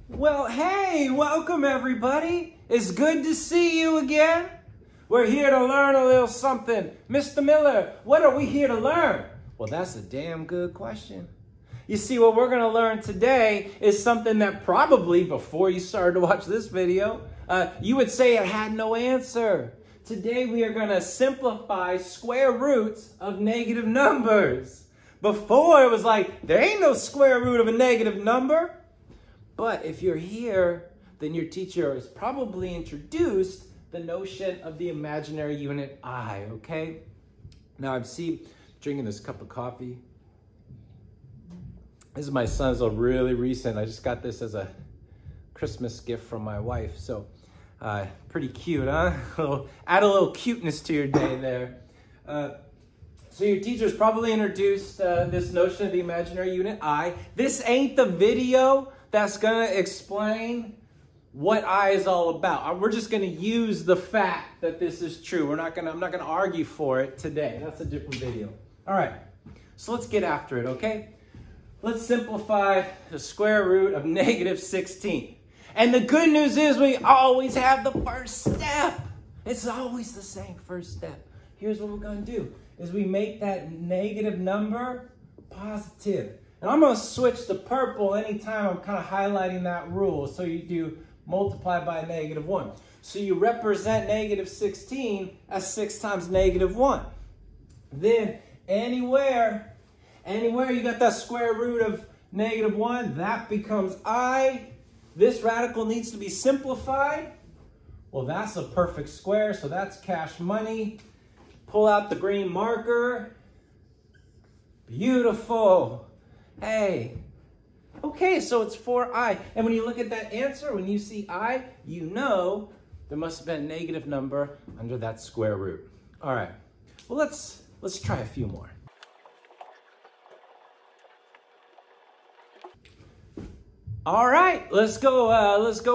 Well, hey, welcome everybody. It's good to see you again. We're here to learn a little something. Mr. Miller, what are we here to learn? Well, that's a damn good question. You see, what we're going to learn today is something that probably before you started to watch this video, you would say it had no answer. Today we are going to simplify square roots of negative numbers. Before it was like, there ain't no square root of a negative number. But if you're here, then your teacher has probably introduced the notion of the imaginary unit I, okay? Now I'm drinking this cup of coffee. This is my son's really recent. I just got this as a Christmas gift from my wife. So pretty cute, huh? Add a little cuteness to your day there. So your teacher's probably introduced this notion of the imaginary unit I. This ain't the video that's gonna explain what I is all about. We're just gonna use the fact that this is true. I'm not gonna argue for it today. That's a different video. All right, so let's get after it, okay? Let's simplify the square root of negative 16. And the good news is we always have the first step. It's always the same first step. Here's what we're gonna do, is we make that negative number positive. And I'm going to switch to purple anytime I'm kind of highlighting that rule. So you do multiply by a negative 1. So you represent negative 16 as 6 times negative 1. Then anywhere you got that square root of negative 1, that becomes I. This radical needs to be simplified. Well, that's a perfect square, so that's cash money. Pull out the green marker. Beautiful. Hey, okay, so it's 4I. And when you look at that answer, when you see I, you know there must have been a negative number under that square root. All right, well, let's try a few more. All right, let's go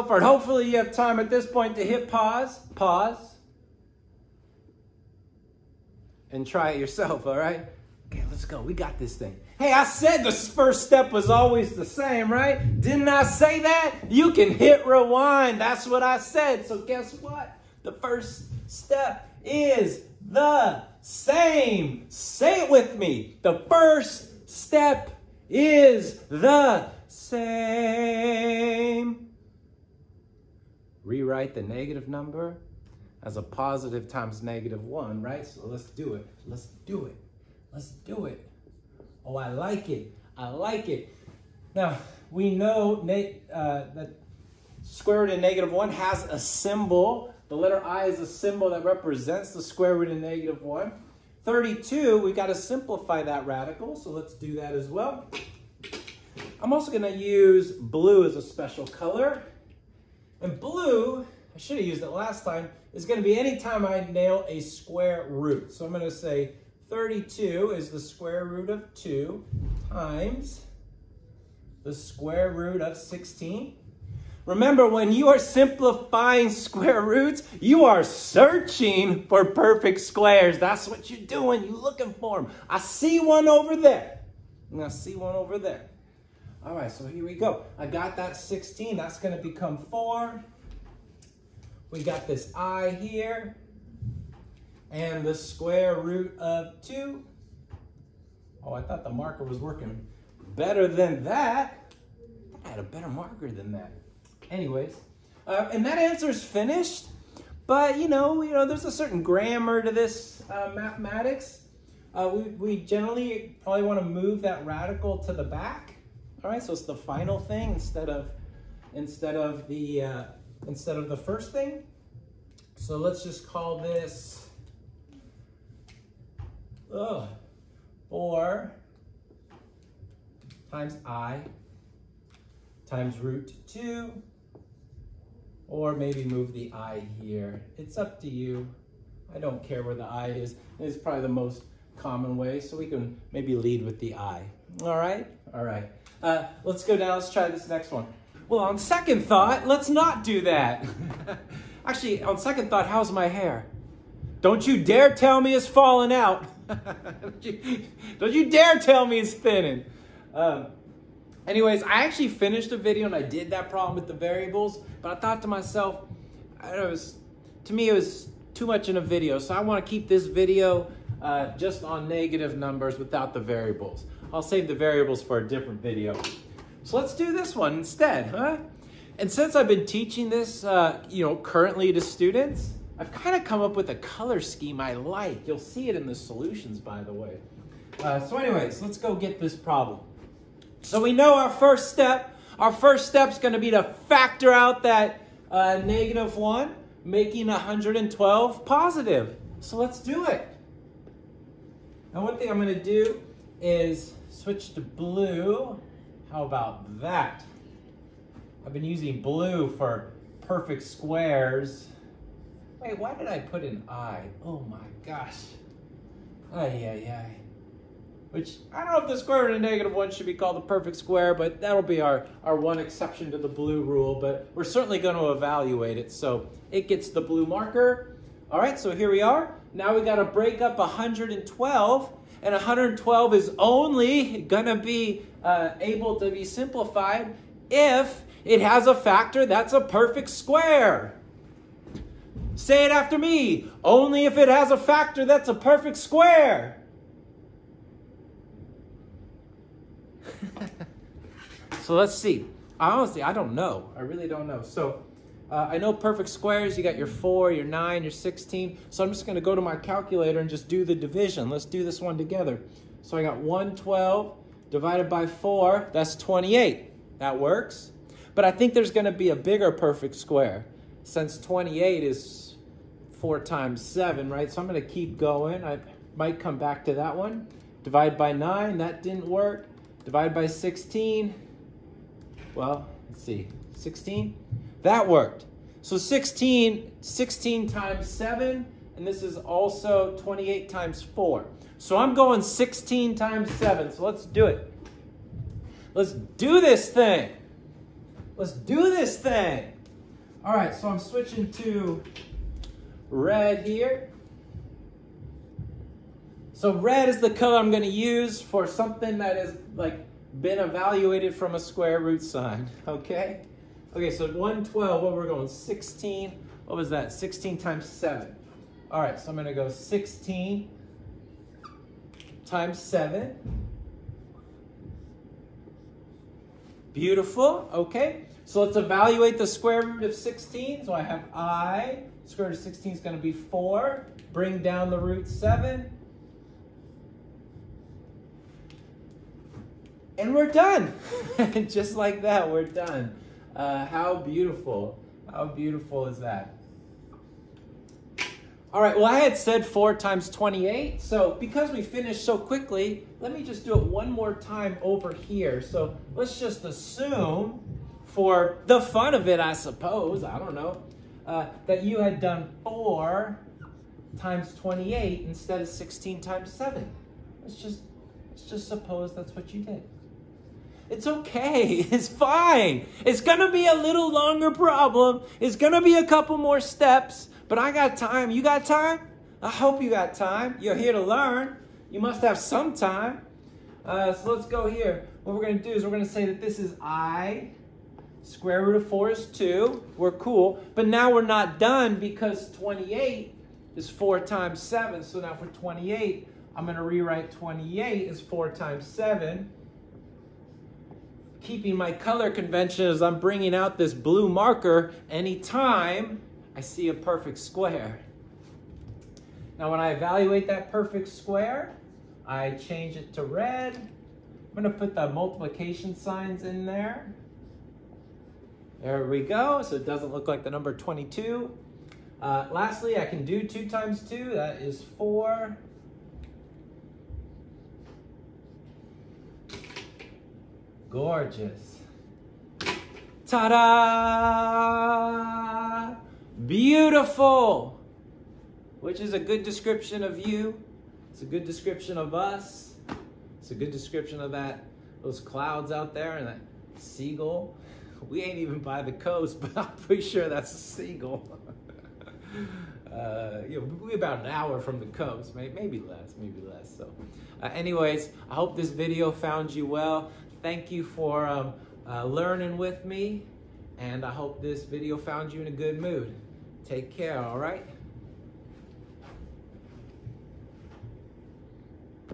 for it. Hopefully you have time at this point to hit pause, and try it yourself, all right? Okay, let's go. We got this thing. Hey, I said the first step was always the same, right? Didn't I say that? You can hit rewind. That's what I said. So guess what? The first step is the same. Say it with me. The first step is the same. Rewrite the negative number as a positive times negative 1, right? So let's do it. Let's do it. Let's do it. Oh, I like it. I like it. Now, we know that square root of negative 1 has a symbol. The letter I is a symbol that represents the square root of negative 1. 32, we got to simplify that radical, so let's do that as well. I'm also going to use blue as a special color. And blue, I should have used it last time, is going to be anytime I nail a square root. So I'm going to say 32 is the square root of 2 times the square root of 16. Remember, when you are simplifying square roots, you are searching for perfect squares. That's what you're doing. You're looking for them. I see one over there. And I see one over there. All right, so here we go. I got that 16. That's going to become 4. We got this I here. And the square root of 2. Oh, I thought the marker was working better than that. I had a better marker than that. Anyways, and that answer is finished. But, you know, there's a certain grammar to this mathematics. We generally probably want to move that radical to the back. All right, so it's the final thing instead of the first thing. So let's just call this 4 times I times root 2, or maybe move the I here. It's up to you. I don't care where the I is. It's probably the most common way, so we can maybe lead with the I. All right? All right. Let's go down. Let's try this next one. Well, on second thought, let's not do that. Actually, on second thought, how's my hair? Don't you dare tell me it's falling out. Don't you dare tell me it's thinning. Anyways, I actually finished a video and I did that problem with the variables, but I thought to myself, to me it was too much in a video, so I want to keep this video just on negative numbers without the variables. I'll save the variables for a different video. So let's do this one instead, huh? And since I've been teaching this, currently to students, I've kind of come up with a color scheme I like. You'll see it in the solutions, by the way. So anyways, let's go get this problem. So we know our first step. Our first step is going to be to factor out that -1, making 112 positive. So let's do it. Now one thing I'm going to do is switch to blue. How about that? I've been using blue for perfect squares. Wait, why did I put an I? Oh my gosh. Ay. Which, I don't know if the square root of -1 should be called a perfect square, but that'll be our one exception to the blue rule, but we're certainly going to evaluate it, so it gets the blue marker. All right, so here we are. Now we got to break up 112, and 112 is only going to be able to be simplified if it has a factor that's a perfect square. Say it after me. Only if it has a factor that's a perfect square. So let's see. Honestly, I don't know. I really don't know. So I know perfect squares, you got your 4, your 9, your 16. So I'm just going to go to my calculator and just do the division. Let's do this one together. So I got 112 divided by 4. That's 28. That works. But I think there's going to be a bigger perfect square since 28 is 4 times 7, right? So I'm going to keep going. I might come back to that one. Divide by 9. That didn't work. Divide by 16. Well, let's see. 16. That worked. So 16 times 7, and this is also 28 times 4. So I'm going 16 times 7. So let's do it. Let's do this thing. Let's do this thing. All right, so I'm switching to red here. So red is the color I'm going to use for something that has been evaluated from a square root sign, okay? Okay, so 112, what we're going, 16, what was that? 16 times 7. All right, so I'm going to go 16 times 7. Beautiful, okay. So let's evaluate the square root of 16. So I have I, square root of 16 is going to be 4. Bring down the root 7. And we're done. Just like that, we're done. How beautiful. How beautiful is that? All right, well, I had said 4 times 28. So because we finished so quickly, let me just do it one more time over here. So let's just assume, for the fun of it, I suppose, I don't know, that you had done 4 times 28 instead of 16 times 7. Let's just suppose that's what you did. It's okay. It's fine. It's going to be a little longer problem. It's going to be a couple more steps, but I got time. You got time? I hope you got time. You're here to learn. You must have some time. So let's go here. What we're going to do is we're going to say that this is I. Square root of 4 is 2. We're cool. But now we're not done because 28 is 4 times 7. So now for 28, I'm going to rewrite 28 as 4 times 7. Keeping my color convention as I'm bringing out this blue marker anytime I see a perfect square. Now when I evaluate that perfect square, I change it to red. I'm going to put the multiplication signs in there. There we go, so it doesn't look like the number 22. Lastly, I can do 2 times 2, that is 4. Gorgeous. Ta-da! Beautiful! Which is a good description of you. It's a good description of us. It's a good description of those clouds out there and that seagull. We ain't even by the coast, but I'm pretty sure that's a seagull. We're about an hour from the coast, maybe less. So anyways, I hope this video found you well. Thank you for learning with me, and I hope this video found you in a good mood. Take care, all right?